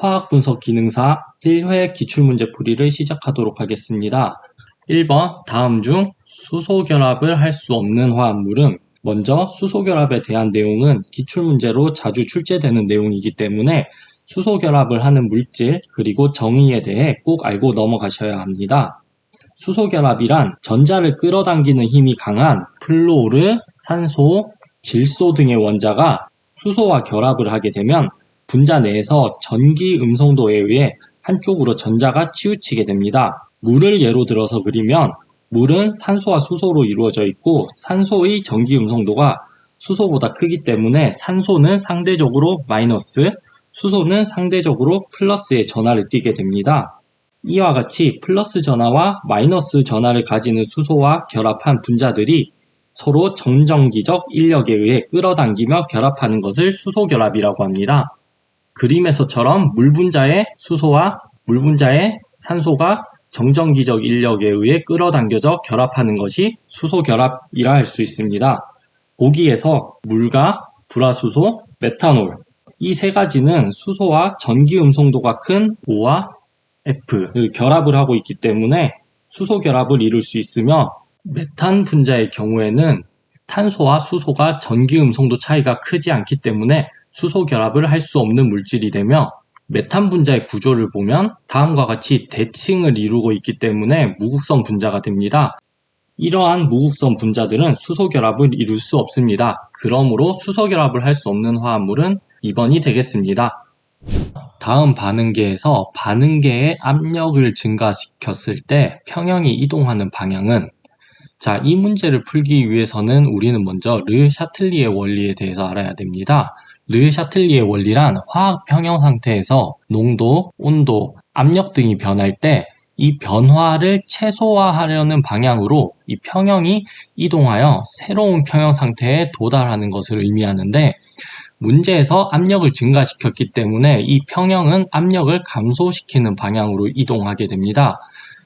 화학분석 기능사 1회 기출문제 풀이를 시작하도록 하겠습니다. 1번 다음 중 수소결합을 할 수 없는 화합물은 먼저 수소결합에 대한 내용은 기출문제로 자주 출제되는 내용이기 때문에 수소결합을 하는 물질 그리고 정의에 대해 꼭 알고 넘어가셔야 합니다. 수소결합이란 전자를 끌어당기는 힘이 강한 플로르, 산소, 질소 등의 원자가 수소와 결합을 하게 되면 분자 내에서 전기 음성도에 의해 한쪽으로 전자가 치우치게 됩니다. 물을 예로 들어서 그리면 물은 산소와 수소로 이루어져 있고 산소의 전기 음성도가 수소보다 크기 때문에 산소는 상대적으로 마이너스, 수소는 상대적으로 플러스의 전하를 띠게 됩니다. 이와 같이 플러스 전하와 마이너스 전하를 가지는 수소와 결합한 분자들이 서로 정전기적 인력에 의해 끌어당기며 결합하는 것을 수소결합이라고 합니다. 그림에서처럼 물 분자의 수소와 물 분자의 산소가 정전기적 인력에 의해 끌어당겨져 결합하는 것이 수소결합이라 할 수 있습니다. 보기에서 물과 불화수소, 메탄올 이 세 가지는 수소와 전기 음성도가 큰 O와 F를 결합을 하고 있기 때문에 수소결합을 이룰 수 있으며 메탄 분자의 경우에는 탄소와 수소가 전기 음성도 차이가 크지 않기 때문에 수소결합을 할 수 없는 물질이 되며 메탄 분자의 구조를 보면 다음과 같이 대칭을 이루고 있기 때문에 무극성 분자가 됩니다. 이러한 무극성 분자들은 수소결합을 이룰 수 없습니다. 그러므로 수소결합을 할 수 없는 화합물은 2번이 되겠습니다. 다음 반응계에서 반응계의 압력을 증가시켰을 때 평형이 이동하는 방향은 이 문제를 풀기 위해서는 우리는 먼저 르 샤틀리의 원리에 대해서 알아야 됩니다. 르 샤틀리의 원리란 화학 평형 상태에서 농도, 온도, 압력 등이 변할 때 이 변화를 최소화하려는 방향으로 이 평형이 이동하여 새로운 평형 상태에 도달하는 것을 의미하는데 문제에서 압력을 증가시켰기 때문에 이 평형은 압력을 감소시키는 방향으로 이동하게 됩니다.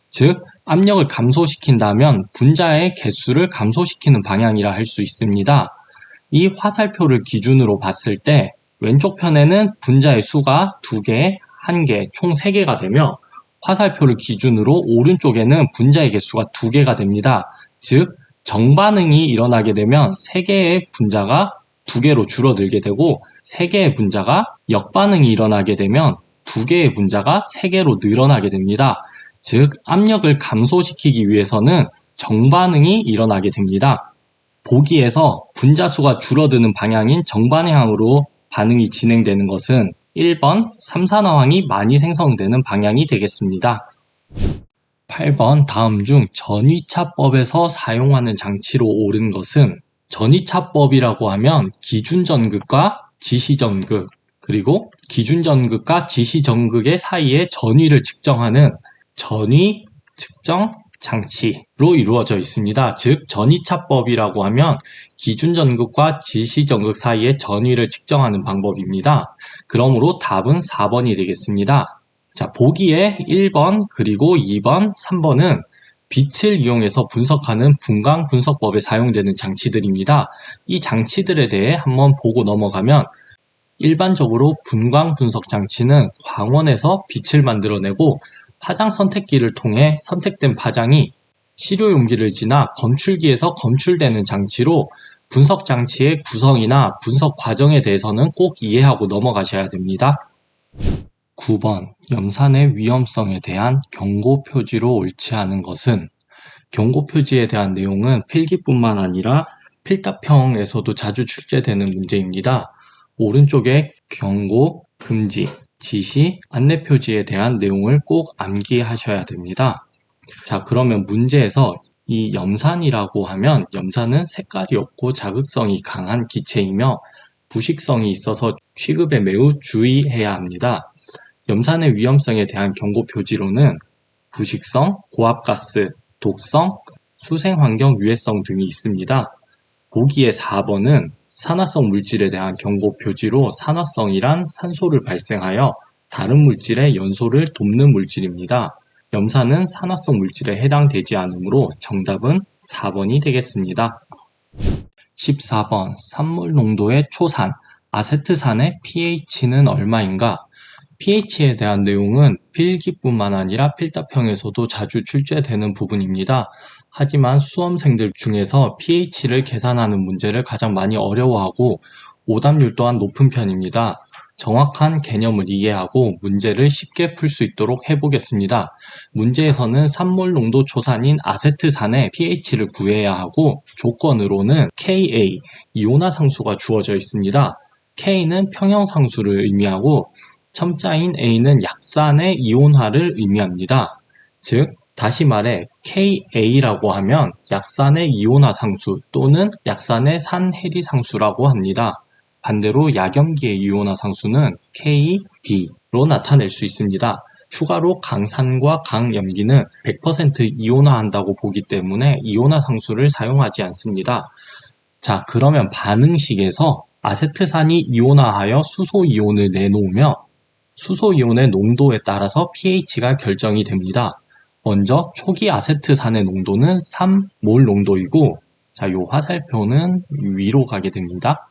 즉, 압력을 감소시킨다면 분자의 개수를 감소시키는 방향이라 할 수 있습니다. 이 화살표를 기준으로 봤을 때 왼쪽 편에는 분자의 수가 2개, 1개, 총 3개가 되며 화살표를 기준으로 오른쪽에는 분자의 개수가 2개가 됩니다. 즉, 정반응이 일어나게 되면 3개의 분자가 2개로 줄어들게 되고 3개의 분자가 역반응이 일어나게 되면 2개의 분자가 3개로 늘어나게 됩니다. 즉, 압력을 감소시키기 위해서는 정반응이 일어나게 됩니다. 보기에서 분자수가 줄어드는 방향인 정반향으로 반응이 진행되는 것은 1번 삼산화황이 많이 생성되는 방향이 되겠습니다. 8번 다음 중 전위차법에서 사용하는 장치로 옳은 것은 전위차법이라고 하면 기준전극과 지시전극 그리고 기준전극과 지시전극의 사이의 전위를 측정하는 전위 측정 장치로 이루어져 있습니다. 즉 전위차법이라고 하면 기준전극과 지시전극 사이의 전위를 측정하는 방법입니다. 그러므로 답은 4번이 되겠습니다. 보기에 1번 그리고 2번, 3번은 빛을 이용해서 분석하는 분광 분석법에 사용되는 장치들입니다. 이 장치들에 대해 한번 보고 넘어가면 일반적으로 분광 분석 장치는 광원에서 빛을 만들어내고 파장 선택기를 통해 선택된 파장이 시료 용기를 지나 검출기에서 검출되는 장치로 분석 장치의 구성이나 분석 과정에 대해서는 꼭 이해하고 넘어가셔야 됩니다. 9번 염산의 위험성에 대한 경고 표지로 옳지 않은 것은 경고 표지에 대한 내용은 필기뿐만 아니라 필답형에서도 자주 출제되는 문제입니다. 오른쪽에 경고, 금지, 지시, 안내 표지에 대한 내용을 꼭 암기하셔야 됩니다. 그러면 문제에서 이 염산이라고 하면 염산은 색깔이 없고 자극성이 강한 기체이며 부식성이 있어서 취급에 매우 주의해야 합니다. 염산의 위험성에 대한 경고 표지로는 부식성, 고압가스, 독성, 수생환경 유해성 등이 있습니다. 보기에 4번은 산화성 물질에 대한 경고 표지로 산화성이란 산소를 발생하여 다른 물질의 연소를 돕는 물질입니다. 염산은 산화성 물질에 해당되지 않으므로 정답은 4번이 되겠습니다. 14번 산물 농도의 초산, 아세트산의 pH는 얼마인가? pH에 대한 내용은 필기뿐만 아니라 필답형에서도 자주 출제되는 부분입니다. 하지만 수험생들 중에서 pH를 계산하는 문제를 가장 많이 어려워하고 오답률 또한 높은 편입니다. 정확한 개념을 이해하고 문제를 쉽게 풀 수 있도록 해보겠습니다. 문제에서는 산몰 농도 초산인 아세트산의 pH를 구해야 하고 조건으로는 Ka, 이온화상수가 주어져 있습니다. K는 평형상수를 의미하고 첨자인 A는 약산의 이온화를 의미합니다. 즉, 다시 말해 Ka라고 하면 약산의 이온화상수 또는 약산의 산해리상수라고 합니다. 반대로 약염기의 이온화상수는 KB로 나타낼 수 있습니다. 추가로 강산과 강염기는 100% 이온화한다고 보기 때문에 이온화상수를 사용하지 않습니다. 자, 그러면 반응식에서 아세트산이 이온화하여 수소이온을 내놓으며 수소이온의 농도에 따라서 pH가 결정이 됩니다. 먼저 초기 아세트산의 농도는 3몰 농도이고, 자, 요 화살표는 위로 가게 됩니다.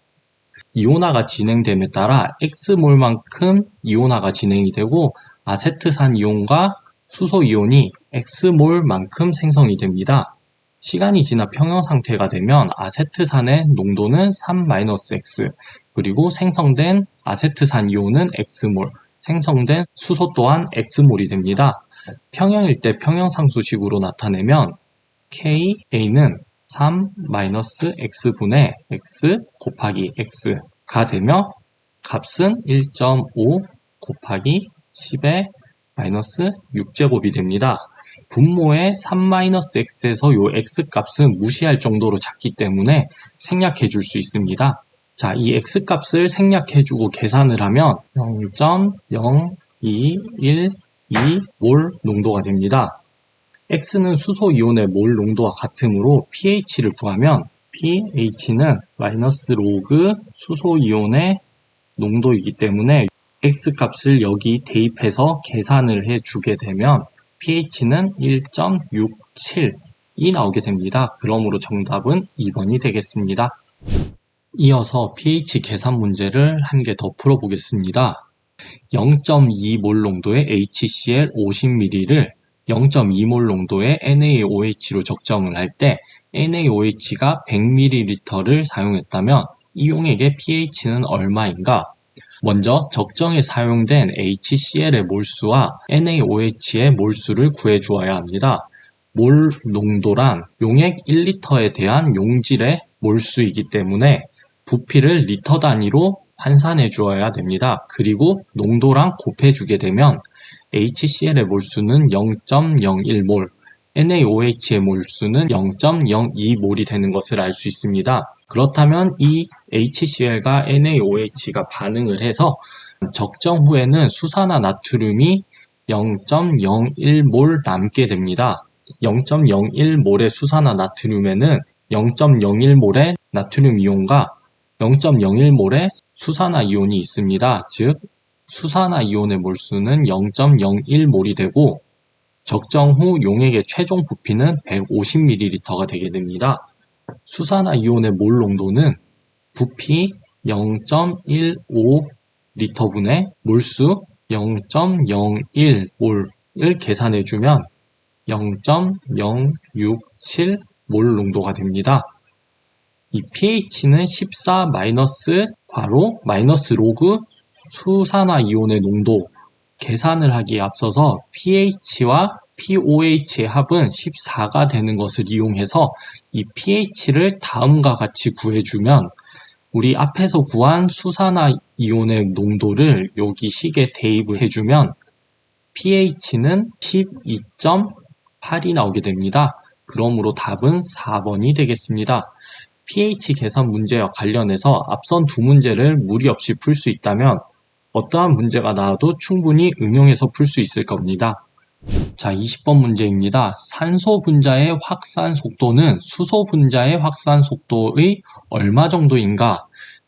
이온화가 진행됨에 따라 X몰만큼 이온화가 진행이 되고 아세트산 이온과 수소 이온이 X몰만큼 생성이 됩니다. 시간이 지나 평형 상태가 되면 아세트산의 농도는 3-X, 그리고 생성된 아세트산 이온은 X몰, 생성된 수소 또한 X몰이 됩니다. 평형일 때 평형상수식으로 나타내면 Ka는 3-X분의 X 곱하기 X가 되며 값은 1.5 곱하기 10의 마이너스 6제곱이 됩니다. 분모의 3-X에서 요 X값은 무시할 정도로 작기 때문에 생략해 줄 수 있습니다. 자, 이 X값을 생략해 주고 계산을 하면 0.0212몰 농도가 됩니다. X는 수소이온의 몰 농도와 같으므로 pH를 구하면 pH는 마이너스 로그 수소이온의 농도이기 때문에 X값을 여기 대입해서 계산을 해주게 되면 pH는 1.67이 나오게 됩니다. 그러므로 정답은 2번이 되겠습니다. 이어서 pH 계산 문제를 한 개 더 풀어보겠습니다. 0.2몰 농도의 HCl 50ml를 0.2몰 농도의 NaOH로 적정을 할 때 NaOH가 100ml를 사용했다면 이 용액의 pH는 얼마인가? 먼저 적정에 사용된 HCl의 몰수와 NaOH의 몰수를 구해주어야 합니다. 몰 농도란 용액 1리터에 대한 용질의 몰수이기 때문에 부피를 리터 단위로 환산해 주어야 됩니다. 그리고 농도랑 곱해주게 되면 HCl의 몰수는 0.01몰, NaOH의 몰수는 0.02몰이 되는 것을 알 수 있습니다. 그렇다면 이 HCl과 NaOH가 반응을 해서 적정 후에는 수산화 나트륨이 0.01몰 남게 됩니다. 0.01몰의 수산화 나트륨에는 0.01몰의 나트륨 이온과 0.01몰의 수산화 이온이 있습니다. 즉, 수산화 이온의 몰수는 0.01몰이 되고 적정 후 용액의 최종 부피는 150ml가 되게 됩니다. 수산화 이온의 몰 농도는 부피 0.15리터분의 몰수 0.01몰을 계산해주면 0.067몰 농도가 됩니다. 이 pH는 14 괄호 마이너스 로그 수산화 이온의 농도 계산을 하기에 앞서서 pH와 pOH의 합은 14가 되는 것을 이용해서 이 pH를 다음과 같이 구해주면 우리 앞에서 구한 수산화 이온의 농도를 여기 식에 대입을 해주면 pH는 12.8이 나오게 됩니다. 그러므로 답은 4번이 되겠습니다. pH 계산 문제와 관련해서 앞선 두 문제를 무리 없이 풀 수 있다면 어떠한 문제가 나와도 충분히 응용해서 풀 수 있을 겁니다. 자, 20번 문제입니다. 산소 분자의 확산 속도는 수소 분자의 확산 속도의 얼마 정도인가?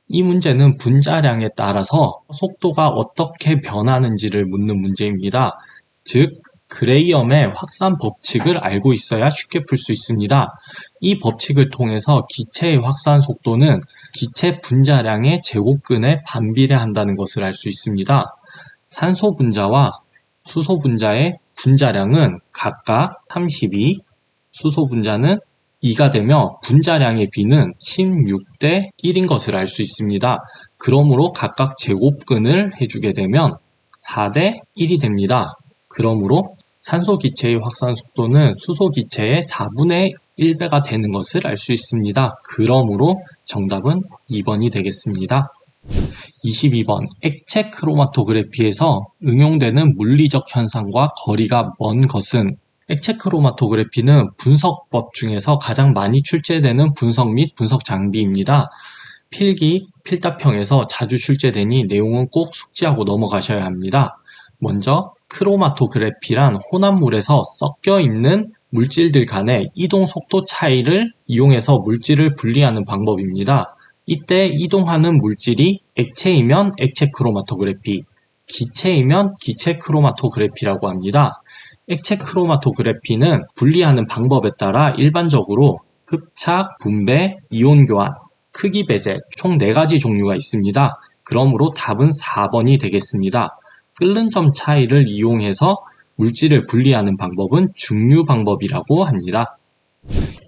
이 문제는 분자량에 따라서 속도가 어떻게 변하는지를 묻는 문제입니다. 즉, 그레이엄의 확산 법칙을 알고 있어야 쉽게 풀 수 있습니다. 이 법칙을 통해서 기체의 확산 속도는 기체 분자량의 제곱근에 반비례한다는 것을 알 수 있습니다. 산소 분자와 수소 분자의 분자량은 각각 32, 수소 분자는 2가 되며 분자량의 비는 16대 1인 것을 알 수 있습니다. 그러므로 각각 제곱근을 해주게 되면 4대 1이 됩니다. 그러므로 산소 기체의 확산 속도는 수소 기체의 4분의 1배가 되는 것을 알 수 있습니다. 그러므로 정답은 2번이 되겠습니다. 22번 액체 크로마토그래피에서 응용되는 물리적 현상과 거리가 먼 것은 액체 크로마토그래피는 분석법 중에서 가장 많이 출제되는 분석 및 분석 장비입니다. 필기, 필답형에서 자주 출제되니 내용은 꼭 숙지하고 넘어가셔야 합니다. 먼저 크로마토그래피란 혼합물에서 섞여 있는 물질들 간의 이동 속도 차이를 이용해서 물질을 분리하는 방법입니다. 이때 이동하는 물질이 액체이면 액체 크로마토그래피, 기체이면 기체 크로마토그래피라고 합니다. 액체 크로마토그래피는 분리하는 방법에 따라 일반적으로 흡착, 분배, 이온 교환, 크기 배제 총 4가지 종류가 있습니다. 그러므로 답은 4번이 되겠습니다. 끓는 점 차이를 이용해서 물질을 분리하는 방법은 중류 방법이라고 합니다.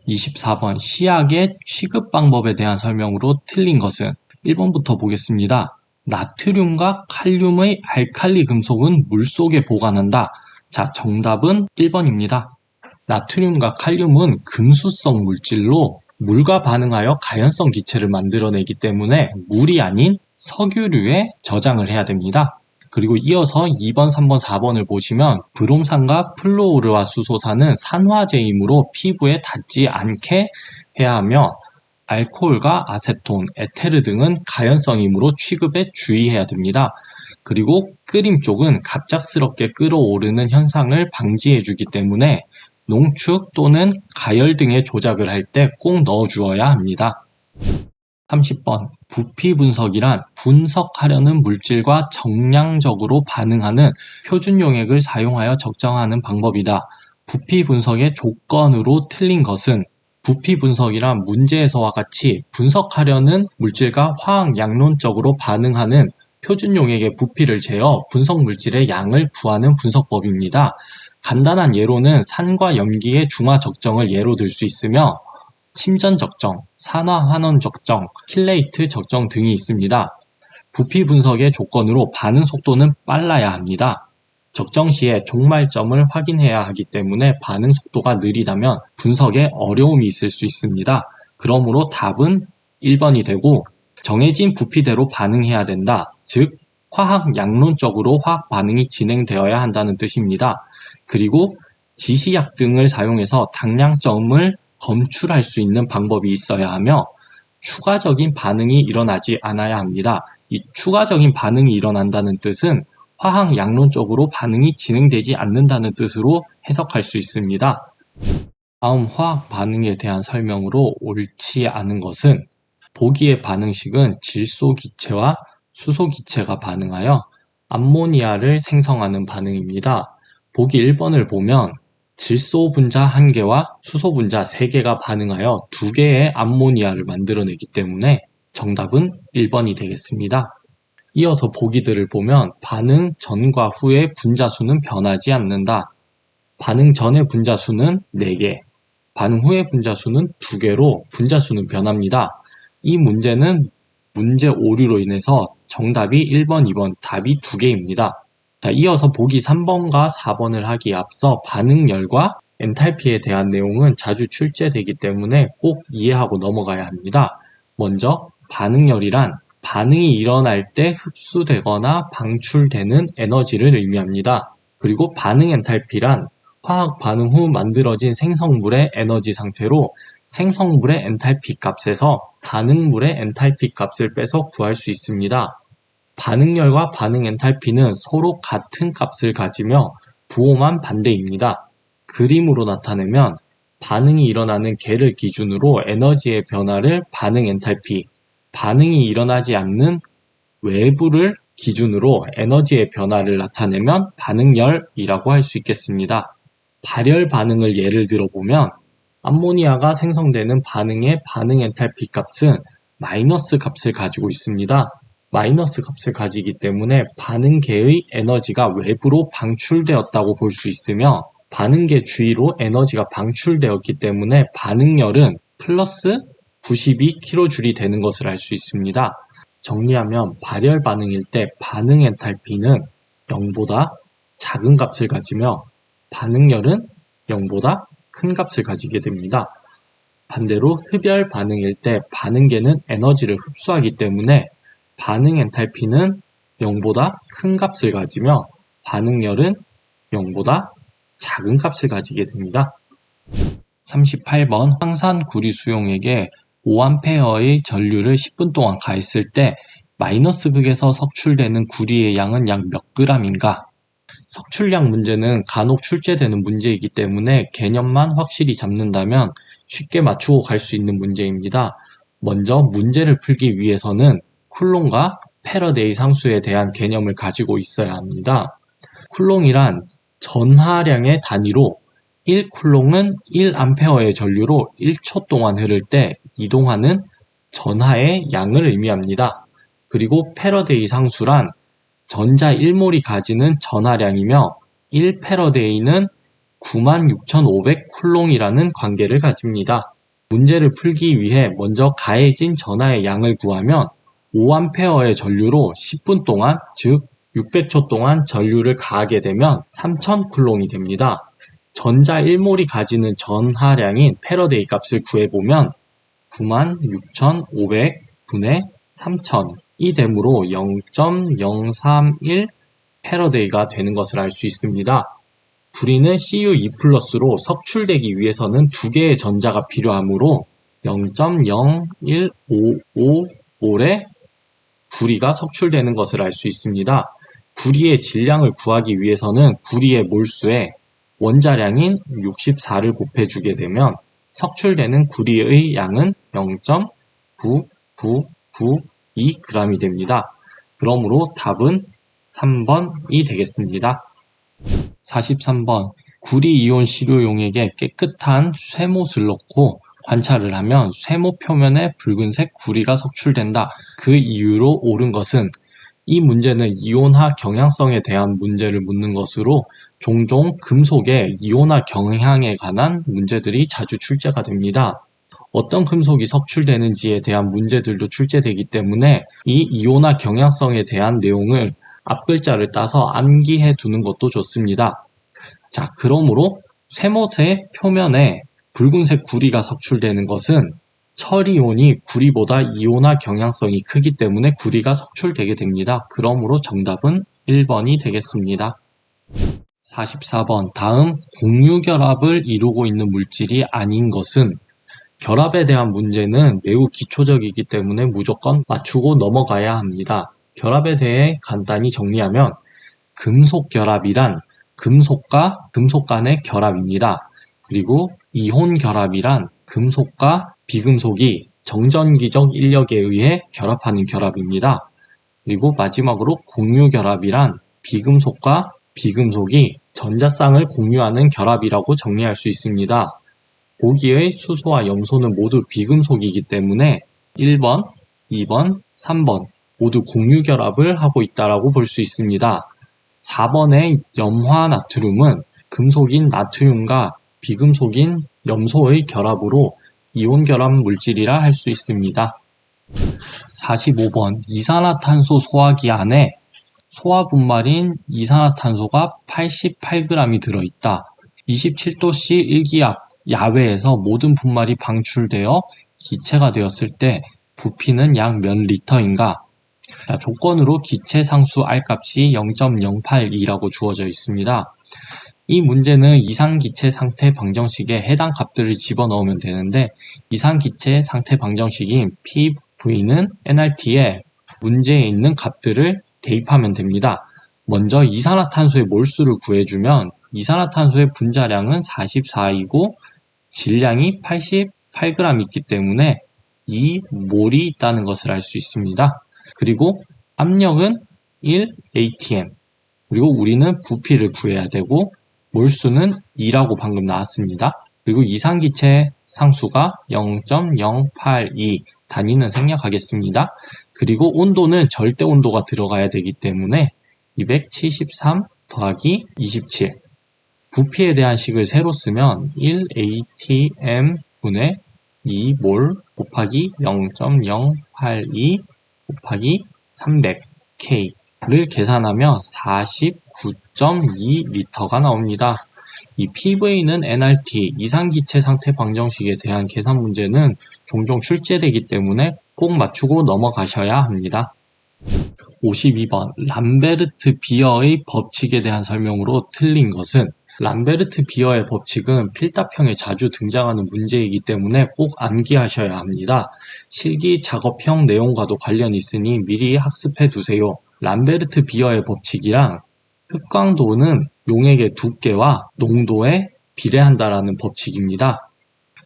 24번 시약의 취급 방법에 대한 설명으로 틀린 것은 1번부터 보겠습니다. 나트륨과 칼륨의 알칼리 금속은 물속에 보관한다. 자, 정답은 1번입니다. 나트륨과 칼륨은 금수성 물질로 물과 반응하여 가연성 기체를 만들어내기 때문에 물이 아닌 석유류에 저장을 해야 됩니다. 그리고 이어서 2번, 3번, 4번을 보시면 브롬산과 플루오르와수소산은 산화제이므로 피부에 닿지 않게 해야 하며 알코올과 아세톤, 에테르 등은 가연성이므로 취급에 주의해야 됩니다. 그리고 끓임 쪽은 갑작스럽게 끓어오르는 현상을 방지해주기 때문에 농축 또는 가열 등의 조작을 할 때 꼭 넣어주어야 합니다. 30번 부피 분석이란 분석하려는 물질과 정량적으로 반응하는 표준 용액을 사용하여 적정하는 방법이다. 부피 분석의 조건으로 틀린 것은 부피 분석이란 문제에서와 같이 분석하려는 물질과 화학 양론적으로 반응하는 표준 용액의 부피를 재어 분석 물질의 양을 구하는 분석법입니다. 간단한 예로는 산과 염기의 중화 적정을 예로 들 수 있으며 침전 적정, 산화 환원 적정, 킬레이트 적정 등이 있습니다. 부피 분석의 조건으로 반응 속도는 빨라야 합니다. 적정 시에 종말점을 확인해야 하기 때문에 반응 속도가 느리다면 분석에 어려움이 있을 수 있습니다. 그러므로 답은 1번이 되고 정해진 부피대로 반응해야 된다. 즉 화학 양론적으로 화학 반응이 진행되어야 한다는 뜻입니다. 그리고 지시약 등을 사용해서 당량점을 검출할 수 있는 방법이 있어야 하며 추가적인 반응이 일어나지 않아야 합니다. 이 추가적인 반응이 일어난다는 뜻은 화학 양론적으로 반응이 진행되지 않는다는 뜻으로 해석할 수 있습니다. 다음 화학 반응에 대한 설명으로 옳지 않은 것은 보기의 반응식은 질소 기체와 수소 기체가 반응하여 암모니아를 생성하는 반응입니다. 보기 1번을 보면 질소 분자 1개와 수소 분자 3개가 반응하여 2개의 암모니아를 만들어내기 때문에 정답은 1번이 되겠습니다. 이어서 보기들을 보면 반응 전과 후의 분자수는 변하지 않는다. 반응 전의 분자수는 4개, 반응 후의 분자수는 2개로 분자수는 변합니다. 이 문제는 문제 오류로 인해서 정답이 1번, 2번, 답이 2개입니다. 자, 이어서 보기 3번과 4번을 하기에 앞서 반응열과 엔탈피에 대한 내용은 자주 출제되기 때문에 꼭 이해하고 넘어가야 합니다. 먼저 반응열이란 반응이 일어날 때 흡수되거나 방출되는 에너지를 의미합니다. 그리고 반응 엔탈피란 화학 반응 후 만들어진 생성물의 에너지 상태로 생성물의 엔탈피 값에서 반응물의 엔탈피 값을 빼서 구할 수 있습니다. 반응열과 반응 엔탈피는 서로 같은 값을 가지며 부호만 반대입니다. 그림으로 나타내면 반응이 일어나는 계를 기준으로 에너지의 변화를 반응 엔탈피, 반응이 일어나지 않는 외부를 기준으로 에너지의 변화를 나타내면 반응열이라고 할 수 있겠습니다. 발열 반응을 예를 들어보면 암모니아가 생성되는 반응의 반응 엔탈피 값은 마이너스 값을 가지고 있습니다. 마이너스 값을 가지기 때문에 반응계의 에너지가 외부로 방출되었다고 볼 수 있으며 반응계 주위로 에너지가 방출되었기 때문에 반응열은 플러스 92kJ이 되는 것을 알 수 있습니다. 정리하면 발열 반응일 때 반응 엔탈피는 0보다 작은 값을 가지며 반응열은 0보다 큰 값을 가지게 됩니다. 반대로 흡열 반응일 때 반응계는 에너지를 흡수하기 때문에 반응 엔탈피는 0보다 큰 값을 가지며 반응열은 0보다 작은 값을 가지게 됩니다. 38번 황산 구리 수용액에 5A의 전류를 10분 동안 가했을 때 마이너스 극에서 석출되는 구리의 양은 약 몇 g인가? 석출량 문제는 간혹 출제되는 문제이기 때문에 개념만 확실히 잡는다면 쉽게 맞추고 갈 수 있는 문제입니다. 먼저 문제를 풀기 위해서는 쿨롱과 패러데이 상수에 대한 개념을 가지고 있어야 합니다. 쿨롱이란 전하량의 단위로 1쿨롱은 1A의 전류로 1초 동안 흐를 때 이동하는 전하의 양을 의미합니다. 그리고 패러데이 상수란 전자 1몰이 가지는 전하량이며 1패러데이는 96,500쿨롱이라는 관계를 가집니다. 문제를 풀기 위해 먼저 가해진 전하의 양을 구하면 5A의 전류로 10분 동안, 즉 600초 동안 전류를 가하게 되면 3000쿨롱이 됩니다. 전자 1몰이 가지는 전하량인 패러데이 값을 구해보면 96,500분의 3000이 되므로 0.031 패러데이가 되는 것을 알 수 있습니다. 구리는 Cu2+로 석출되기 위해서는 두 개의 전자가 필요하므로 0.01555의 구리가 석출되는 것을 알 수 있습니다. 구리의 질량을 구하기 위해서는 구리의 몰수에 원자량인 64를 곱해주게 되면 석출되는 구리의 양은 0.9992g이 됩니다. 그러므로 답은 3번이 되겠습니다. 43번 구리이온 시료용액에 깨끗한 쇠못을 넣고 관찰을 하면 쇠못 표면에 붉은색 구리가 석출된다. 그 이유로 옳은 것은 이 문제는 이온화 경향성에 대한 문제를 묻는 것으로 종종 금속의 이온화 경향에 관한 문제들이 자주 출제가 됩니다. 어떤 금속이 석출되는지에 대한 문제들도 출제되기 때문에 이 이온화 경향성에 대한 내용을 앞글자를 따서 암기해 두는 것도 좋습니다. 자, 그러므로 쇠못의 표면에 붉은색 구리가 석출되는 것은 철이온이 구리보다 이온화 경향성이 크기 때문에 구리가 석출되게 됩니다. 그러므로 정답은 1번이 되겠습니다. 44번 다음 공유결합을 이루고 있는 물질이 아닌 것은 결합에 대한 문제는 매우 기초적이기 때문에 무조건 맞추고 넘어가야 합니다. 결합에 대해 간단히 정리하면 금속결합이란 금속과 금속 간의 결합입니다. 그리고 이혼결합이란 금속과 비금속이 정전기적 인력에 의해 결합하는 결합입니다. 그리고 마지막으로 공유결합이란 비금속과 비금속이 전자쌍을 공유하는 결합이라고 정리할 수 있습니다. 보기의 수소와 염소는 모두 비금속이기 때문에 1번, 2번, 3번 모두 공유결합을 하고 있다고 볼 수 있습니다. 4번의 염화나트륨은 금속인 나트륨과 비금속인 염소의 결합으로 이온결합 물질이라 할 수 있습니다. 45번 이산화탄소 소화기 안에 소화분말인 이산화탄소가 88g이 들어있다. 27도씨 일기압 야외에서 모든 분말이 방출되어 기체가 되었을 때 부피는 약 몇 리터인가? 자, 조건으로 기체 상수 R값이 0.082라고 주어져 있습니다. 이 문제는 이상기체 상태 방정식에 해당 값들을 집어넣으면 되는데 이상기체 상태 방정식인 PV는 nRT에 문제에 있는 값들을 대입하면 됩니다. 먼저 이산화탄소의 몰수를 구해주면 이산화탄소의 분자량은 44이고 질량이 88g 있기 때문에 2몰이 있다는 것을 알 수 있습니다. 그리고 압력은 1atm 그리고 우리는 부피를 구해야 되고 몰수는 2라고 방금 나왔습니다. 그리고 이상기체 상수가 0.082 단위는 생략하겠습니다. 그리고 온도는 절대 온도가 들어가야 되기 때문에 273 더하기 27. 부피에 대한 식을 세로 쓰면 1atm분의 2몰 곱하기 0.082 곱하기 300K를 계산하면 49.2리터가 나옵니다. 이 PV는 nRT, 이상기체 상태 방정식에 대한 계산 문제는 종종 출제되기 때문에 꼭 맞추고 넘어가셔야 합니다. 52번 람베르트 비어의 법칙에 대한 설명으로 틀린 것은 람베르트 비어의 법칙은 필답형에 자주 등장하는 문제이기 때문에 꼭 암기하셔야 합니다. 실기 작업형 내용과도 관련이 있으니 미리 학습해 두세요. 람베르트 비어의 법칙이랑 흑광도는 용액의 두께와 농도에 비례한다라는 법칙입니다.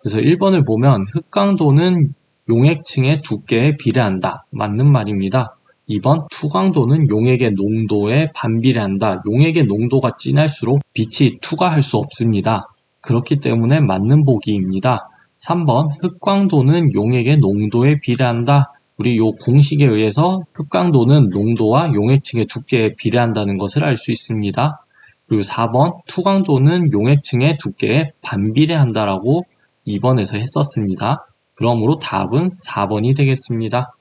그래서 1번을 보면 흑광도는 용액층의 두께에 비례한다. 맞는 말입니다. 2번 투광도는 용액의 농도에 반비례한다. 용액의 농도가 진할수록 빛이 투과할 수 없습니다. 그렇기 때문에 맞는 보기입니다. 3번 흑광도는 용액의 농도에 비례한다. 우리 요 공식에 의해서 흑광도는 농도와 용액층의 두께에 비례한다는 것을 알 수 있습니다. 그리고 4번 투광도는 용액층의 두께에 반비례한다라고 2번에서 했었습니다. 그러므로 답은 4번이 되겠습니다.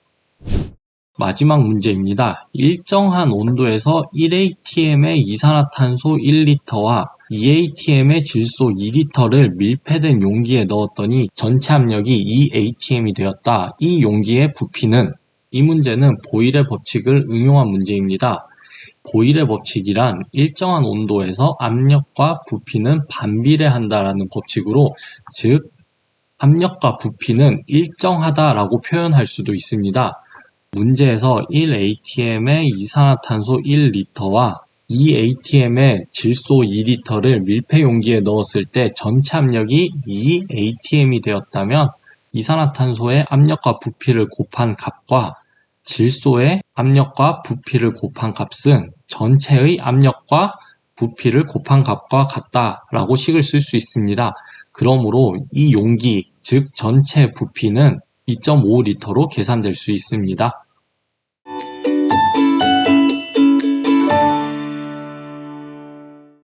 마지막 문제입니다. 일정한 온도에서 1atm의 이산화탄소 1리터와 2atm의 질소 2리터를 밀폐된 용기에 넣었더니 전체 압력이 2atm이 되었다. 이 용기의 부피는, 이 문제는 보일의 법칙을 응용한 문제입니다. 보일의 법칙이란 일정한 온도에서 압력과 부피는 반비례한다라는 법칙으로, 즉 압력과 부피는 일정하다라고 표현할 수도 있습니다. 문제에서 1atm의 이산화탄소 1리터와 2atm의 질소 2리터를 밀폐 용기에 넣었을 때 전체 압력이 2atm이 되었다면 이산화탄소의 압력과 부피를 곱한 값과 질소의 압력과 부피를 곱한 값은 전체의 압력과 부피를 곱한 값과 같다라고 식을 쓸 수 있습니다. 그러므로 이 용기, 즉 전체 부피는 2.5리터로 계산될 수 있습니다.